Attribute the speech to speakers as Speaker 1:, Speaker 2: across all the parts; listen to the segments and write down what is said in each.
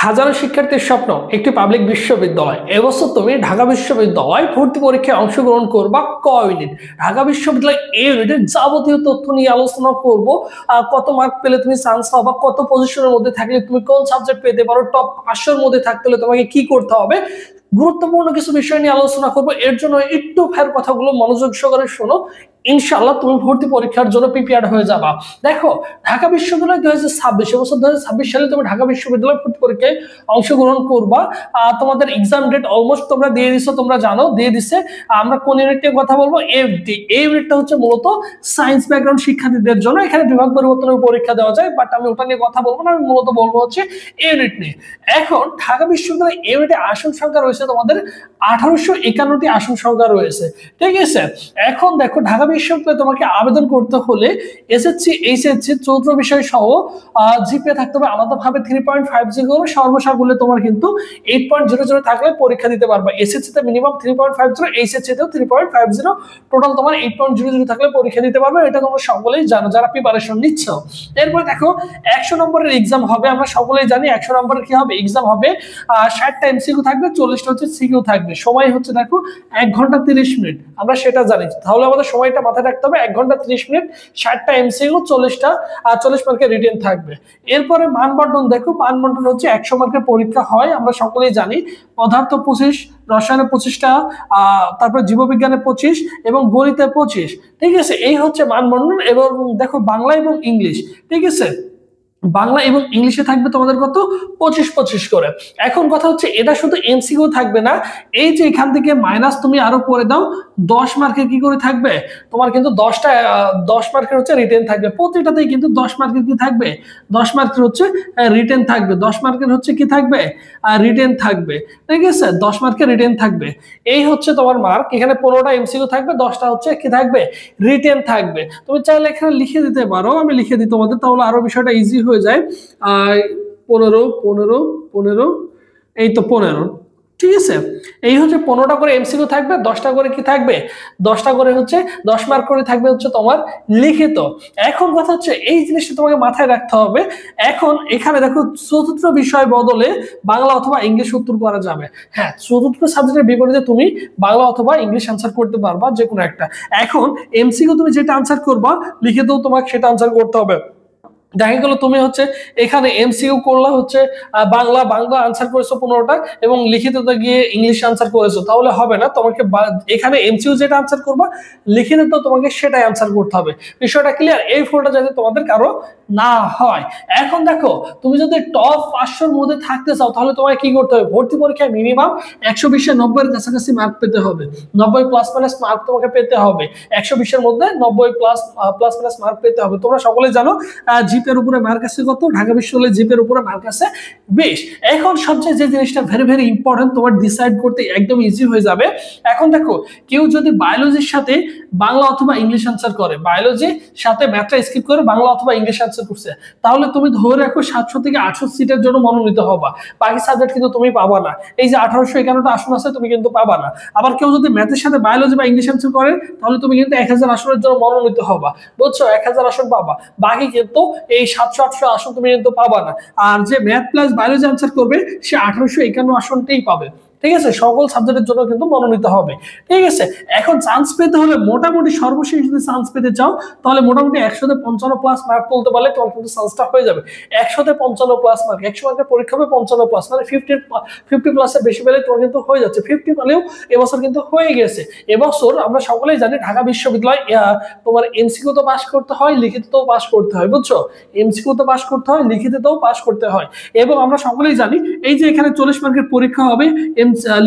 Speaker 1: হাজারো শিক্ষার্থীর স্বপ্ন একটি পাবলিক বিশ্ববিদ্যালয়। এবছর তুমি ঢাকা বিশ্ববিদ্যালয় ভর্তি পরীক্ষায় অংশগ্রহণ করবা ক ইউনিট। ঢাকা বিশ্ববিদ্যালয় এ ইউনিটের যাবতীয় তথ্য নিয়ে আলোচনা করব। কত মার্ক পেলে তুমি চান্স পাবা, কত পজিশনের মধ্যে থাকলে তুমি কোন সাবজেক্ট পেতে পারো, টপ 500 মধ্যে থাকতে হলে তোমাকে কি করতে হবে, গুরুত্বপূর্ণ কিছু বিষয় নিয়ে আলোচনা করব। এর জন্য একটু ফের কথাগুলো মনোযোগ সহকারে শোনো, ইনশাআল্লাহ তুমি ভর্তি পরীক্ষার জন্য প্রিপেয়ার হয়ে যাবা। দেখো, ঢাকা বিশ্ববিদ্যালয় 2026 এবছর 2026 সালে তুমি ঢাকা বিশ্ববিদ্যালয় ভর্তি পরীক্ষায় অংশগ্রহণ করবা। তোমাদের এক্সাম ডেট অলমোস্ট তোমরা দিয়ে দিছো, তোমরা জানো দিয়ে দিছে। আমরা কোন ইউনিটের কথা বলবো? এফডি। এই ইউনিটটা হচ্ছে মূলত সায়েন্স ব্যাকগ্রাউন্ড শিক্ষার্থীদের জন্য। এখানে বিভাগ পরিবর্তনের পরীক্ষা দেওয়া যায়, বাট আমি ওটা নিয়ে কথা বলবো না। আমি মূলত বলবো হচ্ছে এই ইউনিট নিয়ে। এখন ঢাকা বিশ্ববিদ্যালয় এই ইউনিটে আসন সংখ্যা রয়েছে তোমাদের 1851টি আসন সংখ্যা রয়েছে, ঠিক আছে। এখন দেখো, ঢাকা বিশ্ববিদ্যালয়ে তোমাকে আবেদন করতে হলে এসএসসি এইচএসসি চতুর্থ বিষয় সহ জিপিএ থাকতে হবে আলাদাভাবে 3.50। সর্বসাকুল্যে তোমার কিন্তু 8.00 থাকলে পরীক্ষা দিতে পারবে। এসএসসি তে মিনিমাম 3.50, এইচএসসি তেও 3.50, টোটাল তোমার 8.00 থাকলে পরীক্ষা দিতে পারবে। এটা তোমরা সকলেই জানো যারা প্রিপারেশন নিচ্ছ। এরপর দেখো, 100 নম্বরের এক্সাম হবে। আমরা সকলেই জানি 100 নম্বরের কি হবে, এক্সাম হবে। 60টা এমসিকিউ থাকবে, 40টা হচ্ছে সিকিউ থাকবে। সময় হচ্ছে দেখো 1 ঘন্টা 30 মিনিট। আমরা সেটা জানি, তাহলে আমাদের সময়টা মাথায় রাখতে হবে। 1 ঘন্টা 30 মিনিট, 60টা এমসিকিউ, 40 মার্কের রিটেন থাকবে। এরপরে মানবন্টন দেখো, মানবন্টন হচ্ছে 100 মার্কের পরীক্ষা হয়, আমরা সকলেই জানি। পদার্থ 25, রসায়নে 25টা, তারপর জীববিজ্ঞানে 25 এবং গণিতে 25, ঠিক আছে। এই হচ্ছে মানবন্টন। এবং দেখো, বাংলা এবং ইংলিশ, ঠিক আছে, বাংলা এবং ইংলিশে থাকবে তোমাদের কত, 25 করে। এখন কথা হচ্ছে, এটা শুধু এমসিকিউ থাকবে না, এই যে এখান থেকে মাইনাস তুমি আরো করে দাও, 10 মার্কের কি করে থাকবে তোমার, কিন্তু 10 মার্কের হচ্ছে রিটেন থাকবে। প্রতিটাতেই কিন্তু 10 মার্কের কি থাকবে, 10 মার্কের হচ্ছে রিটেন থাকবে। 10 মার্কের হচ্ছে কি থাকবে, রিটেন থাকবে, ঠিক আছে। 10 মার্কের রিটেন থাকবে, এই হচ্ছে তোমার মার্ক। এখানে 15টা এমসিকিউ থাকবে, 10টা হচ্ছে কি থাকবে, রিটেন থাকবে। তুমি চাইলে এখানে লিখে দিতে পারো, আমি লিখে দিই তোমাদের, তাহলে আরো বিষয়টা ইজি হয়ে যায়। 15 15 15, এই তো 15, ঠিক আছে। এই হচ্ছে 15টা করে এমসিকিউ থাকবে, 10টা করে কি থাকবে, 10টা করে হচ্ছে 10 মার্ক করে থাকবে হচ্ছে তোমার লিখিত। এখন কথা হচ্ছে, এই জিনিসটা তোমাকে মাথায় রাখতে হবে। এখন এখানে দেখো, চতুর্থ বিষয় বদলে বাংলা অথবা ইংলিশ উত্তর করা যাবে। হ্যাঁ, চতুর্থ সাবজেক্টের বিপরীতে তুমি বাংলা অথবা ইংলিশ আনসার করতে পারবা, যে কোনো একটা। এখন এমসিকিউ তুমি যেটা আনসার করবা, লিখিতেও তোমাকে সেটা আনসার করতে হবে। দেখা গেল তুমি হচ্ছে এখানে এমসিকিউ করলা হচ্ছে বাংলা আনসার করেছো 15টা, এবং লিখিততে গিয়ে ইংলিশ আনসার করেছো, তাহলে হবে না। তোমাকে এখানে এমসিকিউ যেটা আনসার করবা, লিখিত তো তোমাকে সেটাই আনসার করতে হবে। বিষয়টা ক্লিয়ার? এই ফলটা যাতে তোমাদের কারো না হয়। এখন দেখো, তুমি যদি টপ 500-র মধ্যে থাকতে চাও, তাহলে তোমাকে কি করতে হবে, ভর্তি পরীক্ষায় মিনিমাম 120-এ 90-এর কাছাকাছি মার্ক পেতে হবে। 90 প্লাস মাইনাস মার্ক তোমাকে পেতে হবে। 120-এর মধ্যে 90 প্লাস মাইনাস মার্ক পেতে হবে। তোমরা সকলে জানো জিপের উপরে মার্ক আছে কত, ঢাকা বিশ্ববিদ্যালয়ে জিপের উপরে মার্ক আছে 20। এখন সবচেয়ে যে জিনিসটা ভেরি ইম্পর্টেন্ট, তোমার ডিসাইড করতে একদম ইজি হয়ে যাবে। এখন দেখো, কেউ যদি বায়োলজির সাথে বাংলা অথবা ইংলিশ আনসার করে, বায়োলজির সাথে ম্যাথটা স্কিপ করে বাংলা অথবা ইংলিশ আনসার করছে, তাহলে তুমি ধরে রাখো 700 থেকে 800 সিটের জন্য মনোনীত হবা। বাকি সাবজেক্ট কিন্তু তুমি পাবা না। এই যে 1851টা আসন আছে, তুমি কিন্তু পাবা না। আবার কেউ যদি ম্যাথের সাথে বায়োলজি বা ইংলিশ আনসার করে, তাহলে তুমি কিন্তু 1000 আসনের জন্য মনোনীত হবা, বুঝছো, 1000 আসন পাবা। বাকি কিন্তু এই 700-800 আসন তুমি কিন্তু পাবা না। আর যে ম্যাথ প্লাস বায়োলজি আনসার করবে, সে 1851 আসনটাই পাবে, ঠিক আছে। সকল সাবজেক্টের জন্য কিন্তু মনোনীত হবে, ঠিক আছে। এখন চান্স পেতে হলে মোটামুটি সর্বশেষ যদি চান্স পেতে চাও, তাহলে মোটামুটি 100-তে 55 প্লাস মার্ক তুলতে পারলে তোমার কিন্তু চান্সটা হয়ে যাবে। 100-তে 55 প্লাস মার্ক, 100 মার্কের পরীক্ষা হবে 55 প্লাস, মানে 50 প্লাসের বেশি পেলে তোমার কিন্তু হয়ে যাচ্ছে। 50 পেলেও এবছর কিন্তু হয়ে গেছে। এবছর আমরা সকলেই জানি ঢাকা বিশ্ববিদ্যালয় তোমার এমসিকিউ তো পাস করতে হয়, লিখিতও পাস করতে হয়, বুঝছো। এমসিকিউ তো পাস করতে হয়, লিখিতও পাস করতে হয়। এবং আমরা সকলেই জানি, এই যে এখানে 40 মার্কের পরীক্ষা হবে,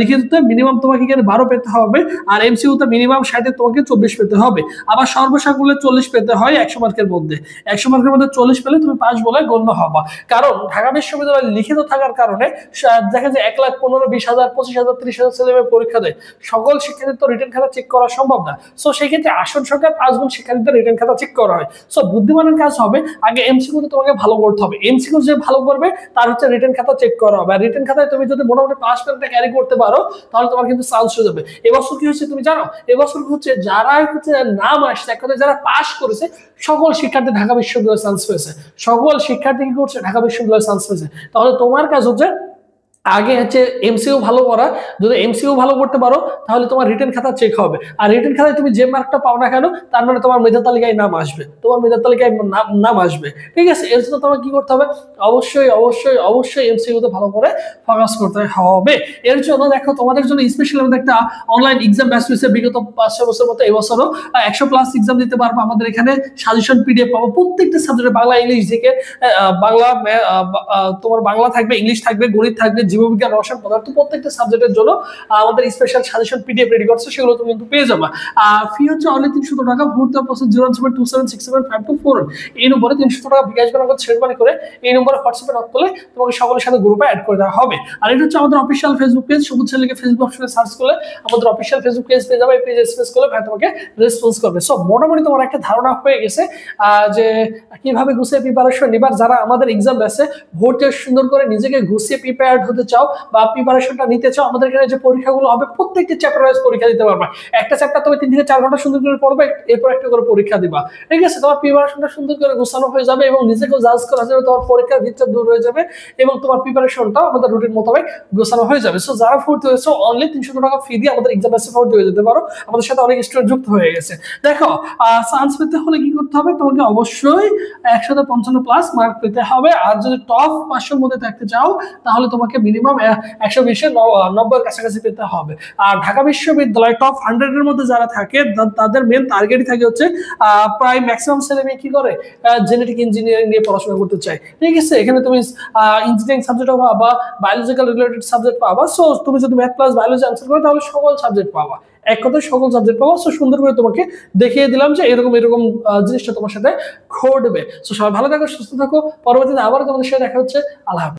Speaker 1: লিখিততে মিনিমাম তোমাকে এখানে 12 পেতে হবে, আর এমসিকিউতে মিনিমাম 60-এ তোমাকে 24 পেতে হবে। আবার সর্বসাকুল্যে 40 পেতে হয় 100 মার্কের মধ্যে। 100 মার্কের মধ্যে 40 পেলে তুমি পাস বলে গণ্য হবা। কারণ ঢাকা বিশ্ববিদ্যালয় লিখিত থাকার কারণে দেখা যায় 1,15,000, 20,000, 25,000, 30,000 ছেলেমেয়ে পরীক্ষা দেয়। সকল শিক্ষার্থীর তো রিটেন খাতা চেক করা সম্ভব না। সো সেই ক্ষেত্রে আসন সংখ্যা 5 গুণ শিক্ষার্থীদের রিটেন খাতা চেক করা হয়। সো বুদ্ধিমানের কাজ হবে, আগে এমসিকিউতে তোমাকে ভালো করতে হবে। এমসিকিউ যে ভালো করবে, তার হচ্ছে রিটেন খাতা চেক করা হবে। আর রিটেন খাতায় তুমি যদি মোটামুটি পাস পেতে ক্যারি করতে পারো, তাহলে তোমার কিন্তু চান্স হয়ে যাবে। এবছর কি হচ্ছে তুমি জানো, এবছর হচ্ছে যারা হচ্ছে নাম আসছে, এক কথায় যারা পাস করেছে, সকল শিক্ষার্থী ঢাকা বিশ্ববিদ্যালয়ে চান্স পেয়েছে। সকল শিক্ষার্থী কি করছে, ঢাকা বিশ্ববিদ্যালয়ে চান্স পেয়েছে। তাহলে তোমার কাজ হচ্ছে আগে হচ্ছে এমসিইউ ভালো করা। যদি এমসিইউ ভালো করতে পারো তাহলে তোমার রিটেন খাতা চেক হবে। আর রিটেন খাতায় তুমি যে মার্কটা পাও না কেন তার মানে তোমার মেধা তালিকায় নাম আসবে, তোমার মেধা তালিকায় নাম আসবে। ঠিক আছে, এর জন্য তোমার কি করতে হবে, অবশ্যই অবশ্যই অবশ্যই এমসিইউ তে ভালো করে ফোকাস করতে হবে। এর জন্য দেখো তোমাদের জন্য স্পেশাল আমাদের একটা অনলাইন এক্সাম ব্যাচ হয়েছে, বিগত 5-6 বছর মতো এবছরও 100+ এক্সাম দিতে পারবো। আমাদের এখানে সাজেশন পিডিএফ পাবো প্রত্যেকটা সাবজেক্টে, বাংলা ইংলিশ থেকে বাংলা তোমার বাংলা থাকবে, ইংলিশ থাকবে, গণিত থাকবে, জীববিজ্ঞান, রসায়ন, পদার্থ, প্রত্যেকটা সাবজেক্টের জন্য আমাদের স্পেশাল সাজেশন পিডিএফ রেডি করছে, সেগুলো তুমি কিন্তু পেয়ে যাবে। ফি হচ্ছে অনলি 300 টাকা। ভর্তি প্রসেস 01727675241 এই নম্বরে 300 টাকা বিকাশ বানা করে শেয়ার করে এই নম্বরে হোয়াটসঅ্যাপে নক করলে তোমাকে সকলের সাথে গ্রুপে অ্যাড করে দেওয়া হবে। আর এটা হচ্ছে আমাদের অফিসিয়াল ফেসবুক পেজ, সবুজ ছেলেকে ফেসবুক অপশনে সার্চ করলে আমাদের অফিসিয়াল ফেসবুক পেজ পেয়ে যাবে। এই পেজে স্পেস করলে ভাই তোমাকে রেসপন্স করবে। সো মোটামুটি তোমার একটা ধারণা হয়ে গেছে যে কিভাবে গুছিয়ে প্রিপারেশন নিবার। যারা আমাদের এক্সাম ব্যাচে ভর্তি সুন্দর করে নিজেকে গুছিয়ে প্রিপেয়ার্ড হতে চাও বা প্রিপারেশনটা নিতে চাও, আমাদের এখানে যে পরীক্ষাগুলো হবে প্রত্যেকটি চ্যাপ্টার ওয়াইজ পরীক্ষা দিতে পারবে। একটা চ্যাপ্টার তুমি 3 থেকে 4 ঘন্টা সুন্দর করে পড়বে, এরপর একটা করে পরীক্ষা দিবা। ঠিক আছে, তোমার প্রিপারেশনটা সুন্দর করে গোছানো হয়ে যাবে এবং নিজেকেও জাজ করা যাবে, তোমার পরীক্ষার ভিতটা দূর হয়ে যাবে এবং তোমার প্রিপারেশনটাও আমাদের রুটিন মোতাবেক গোছানো হয়ে যাবে। সো যারা ভর্তি হয়েছে অনলি 300 টাকা ফি দিয়ে আমাদের এক্সাম ব্যাচে ভর্তি হয়ে যেতে পারো। আমাদের সাথে অনেক স্টুডেন্ট যুক্ত হয়ে গেছে। দেখো চান্স পেতে হলে কি করতে হবে, তোমাকে অবশ্যই 155+ মার্ক পেতে হবে। আর যদি টপ 500 মধ্যে থাকতে চাও তাহলে তোমাকে মিনিমাম 120-এ 90-এর কাছাকাছি পেতে হবে। আর ঢাকা বিশ্ববিদ্যালয় টপ 100 এর মধ্যে যারা থাকে তাদের মেন টার্গেটই থাকে হচ্ছে প্রায় ম্যাক্সিমাম ছেলে মেয়ে কি করে জেনেটিক ইঞ্জিনিয়ারিং নিয়ে পড়াশোনা করতে চায়। ঠিক আছে, এখানে তুমি ইঞ্জিনিয়ারিং সাবজেক্ট পাবা, বায়োলজিক্যাল রিলেটেড সাবজেক্ট পাবা। সো তুমি যদি ম্যাথ প্লাস বায়োলজি আনসার করো তাহলে সকল সাবজেক্ট পাবা, এক কথায় সকল সাবজেক্ট পাবো। সো সুন্দর করে তোমাকে দেখিয়ে দিলাম যে এরকম এরকম জিনিসটা তোমার সাথে ঘটবে। সো সবাই ভালো থাকো, সুস্থ থাকো। পরবর্তীতে আবার তোমাদের সাথে দেখা হচ্ছে। আল্লাহ হাফেজ।